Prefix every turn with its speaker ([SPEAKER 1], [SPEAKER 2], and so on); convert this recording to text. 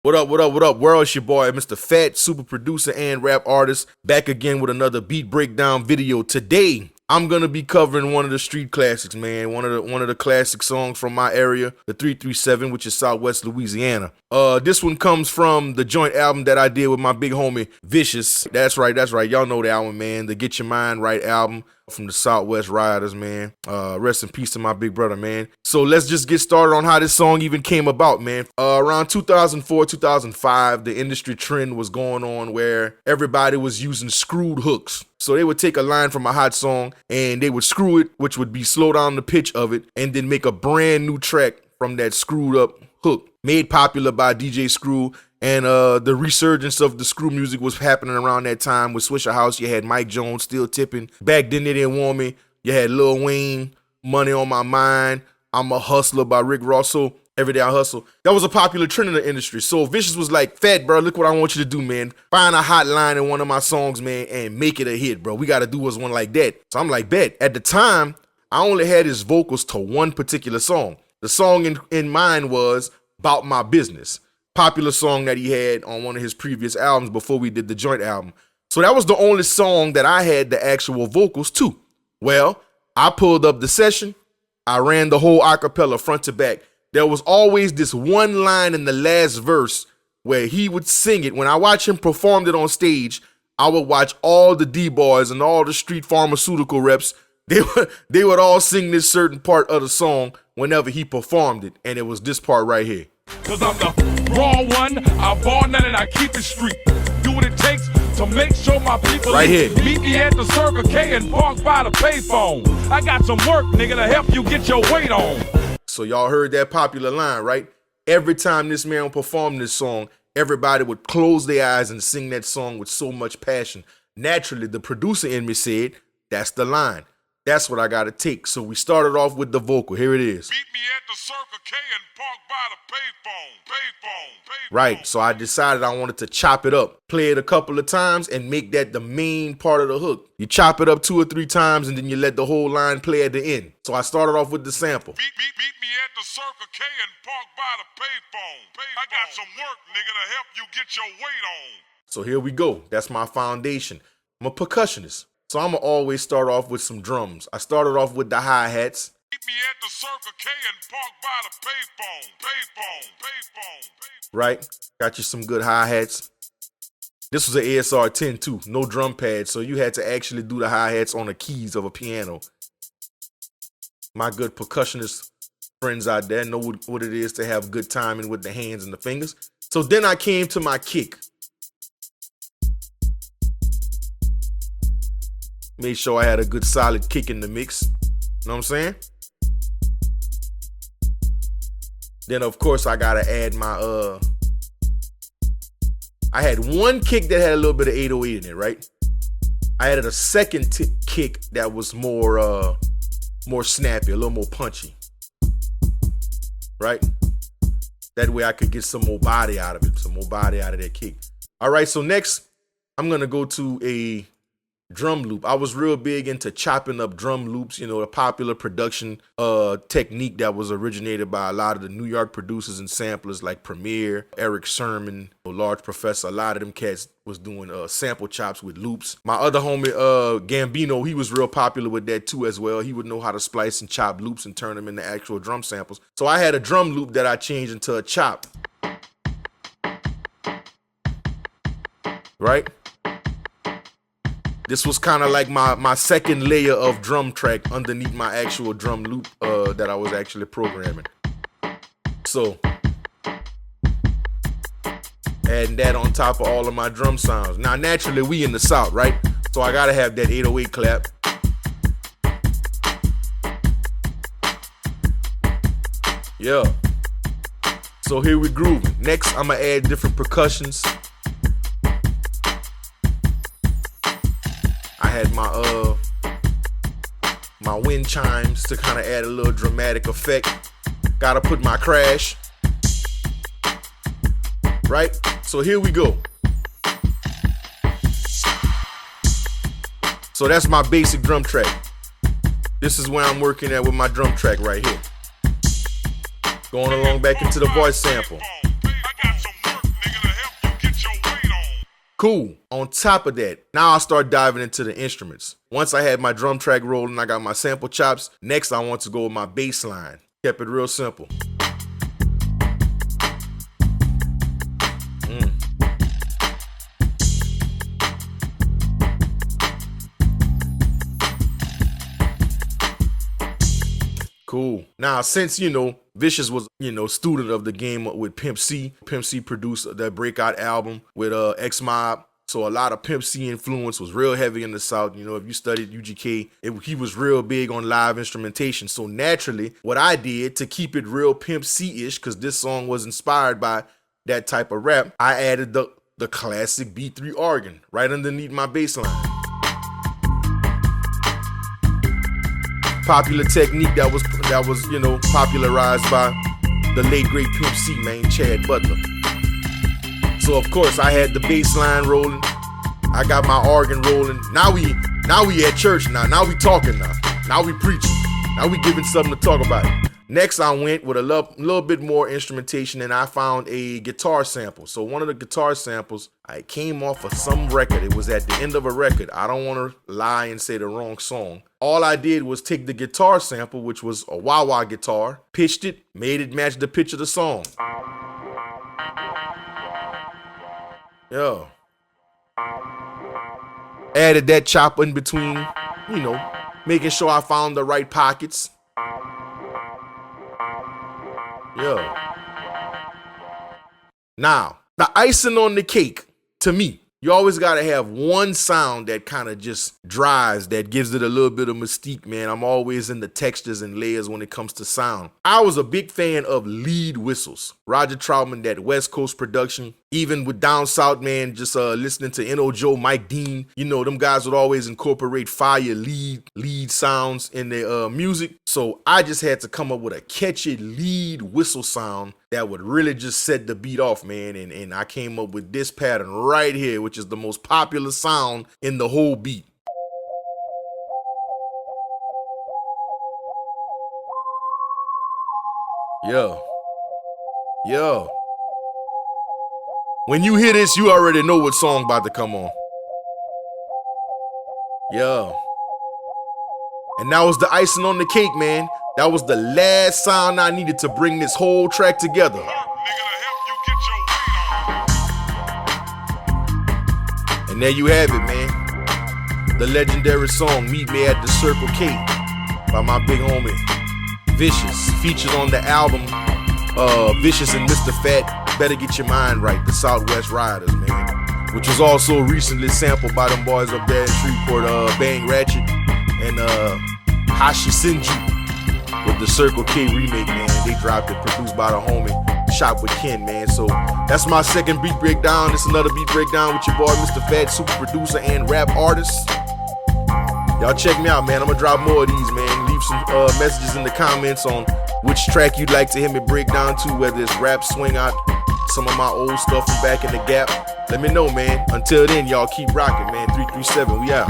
[SPEAKER 1] What up, what up, what up, world? It's your boy, Mr.phat, super producer and rap artist, back again with another beat breakdown video. Today, I'm gonna be covering one of the street classics, man. One of the classic songs from my area, the 337, which is Southwest Louisiana. This one comes from the joint album that I did with my big homie, Vicious. That's right. Y'all know the album, man. The Getcha Mind Right album from the Southwest Riders, man. Rest in peace to my big brother, man. So let's just get started on how this song even came about, man. Around 2004, 2005, the industry trend was going on where everybody was using screwed hooks. So they would take a line from a hot song and they would screw it, which would be slow down the pitch of it, and then make a brand new track from that screwed up hook. Made popular by DJ Screw. And the resurgence of the screw music was happening around that time with Swisher House. You had Mike Jones still tipping. Back then they didn't want me. You had Lil Wayne, Money on My Mind, I'm a Hustler by Rick Ross. So Every Day I Hustle. That was a popular trend in the industry. So Vicious was like, "Phat, bro, look what I want you to do, man. Find a hot line in one of my songs, man, and make it a hit, bro. We got to do us one like that." So I'm like, bet. At the time, I only had his vocals to one particular song. The song in mind was About My Business. Popular song that he had on one of his previous albums before we did the joint album. So that was the only song that I had the actual vocals to. Well, I pulled up the session. I ran the whole acapella front to back. There was always this one line in the last verse where he would sing it. When I watch him perform it on stage, I would watch all the D-boys and all the street pharmaceutical reps. They would all sing this certain part of the song whenever he performed it. And it was this part right here.
[SPEAKER 2] Cause I'm the raw one, I ball none and I keep it street. Do what it takes to make sure my people
[SPEAKER 1] right here.
[SPEAKER 2] Meet me at the Circle K and park by the payphone. I got some work, nigga, to help you get your weight on.
[SPEAKER 1] So y'all heard that popular line, right? Every time this man performed this song, everybody would close their eyes and sing that song with so much passion. Naturally, the producer in me said, that's the line. That's what I gotta take. So we started off with the vocal. Here it is.
[SPEAKER 2] Meet me at the Circle K and park by the payphone.
[SPEAKER 1] Right, so I decided I wanted to chop it up, play it a couple of times, and make that the main part of the hook. You chop it up 2 or 3 times, and then you let the whole line play at the end. So I started off with the sample.
[SPEAKER 2] Meet me at the Circle K and park by the payphone. I got some work, nigga, to help you get your weight on.
[SPEAKER 1] So here we go. That's my foundation. I'm a percussionist, so I'm going to always start off with some drums. I started off with the hi-hats.
[SPEAKER 2] Meet me at the Circle K and park by the payphone.
[SPEAKER 1] Right, got you some good hi-hats. This was an ASR 10 too, no drum pad, so you had to actually do the hi-hats on the keys of a piano. My good percussionist friends out there know what it is to have good timing with the hands and the fingers. So then I came to my kick. Made sure I had a good solid kick in the mix. You know what I'm saying? Then of course I gotta add my I had one kick that had a little bit of 808 in it, right? I added a second kick that was more snappy, a little more punchy, right? That way I could get some more body out of it, some more body out of that kick. All right, so next I'm gonna go to a drum loop. I was real big into chopping up drum loops, you know, a popular production technique that was originated by a lot of the New York producers and samplers like Premier, Eric Sermon, Large Professor. A lot of them cats was doing sample chops with loops. My other homie Gambino, he was real popular with that too as well. He would know how to splice and chop loops and turn them into actual drum samples. So I had a drum loop that I changed into a chop. Right? This was kind of like my second layer of drum track underneath my actual drum loop that I was actually programming. So, adding that on top of all of my drum sounds. Now, naturally, we in the South, right? So I gotta have that 808 clap. Yeah. So here we grooving. Next, I'm gonna add different percussions. I had my wind chimes to kind of add a little dramatic effect. Gotta put my crash. Right? So here we go. So that's my basic drum track. This is where I'm working at with my drum track right here. Going along back into the voice sample.
[SPEAKER 2] I got some work,
[SPEAKER 1] Cool. On top of that, now I start diving into the instruments. Once I had my drum track rolling, I got my sample chops. Next, I want to go with my bass line. Kept it real simple. Cool. Now, since, Vicious was, student of the game with Pimp C. Pimp C produced that breakout album with X Mob. So a lot of Pimp C influence was real heavy in the South. If you studied UGK, he was real big on live instrumentation. So naturally, what I did to keep it real Pimp C-ish, because this song was inspired by that type of rap, I added the classic B3 organ right underneath my bass line. Popular technique that was popularized by the late great Pimp C, man, Chad Butler. So of course I had the bass line rolling. I got my organ rolling. Now we at church now. Now we talking now. Now we preaching. Now we giving something to talk about. Next, I went with a little bit more instrumentation, and I found a guitar sample. So one of the guitar samples, I came off of some record. It was at the end of a record. I don't want to lie and say the wrong song. All I did was take the guitar sample, which was a wah-wah guitar, pitched it, made it match the pitch of the song. Yo. Added that chop in between, making sure I found the right pockets. Yo. Now, the icing on the cake, to me, you always got to have one sound that kind of just drives, that gives it a little bit of mystique, man. I'm always in the textures and layers when it comes to sound. I was a big fan of lead whistles. Roger Troutman, that West Coast production. Even with Down South, man, just listening to N.O. Joe, Mike Dean, them guys would always incorporate fire lead sounds in their music. So I just had to come up with a catchy lead whistle sound that would really just set the beat off, man. And I came up with this pattern right here, which is the most popular sound in the whole beat. Yo. When you hear this, you already know what song about to come on. Yo. And that was the icing on the cake, man. That was the last sound I needed to bring this whole track together. And there you have it, man. The legendary song, Meet Me at the Circle K, by my big homie, Vicious. Featured on the album, Vicious and Mr.phat, Better Get Your Mind Right, the Southwest Riders, man. Which was also recently sampled by them boys up there in Shreveport, Bang Ratchet and Hashi Sinju with the Circle K remake, man. They dropped it, produced by the homie, Shop with Ken, man. So that's my second beat breakdown. It's another beat breakdown with your boy, Mr.phat, super producer and rap artist. Y'all check me out, man. I'm gonna drop more of these, man. Leave some messages in the comments on which track you'd like to hear me break down to, whether it's rap, swing out, some of my old stuff from back in the gap. Let me know, man. Until then, y'all keep rocking, man. 337, we out.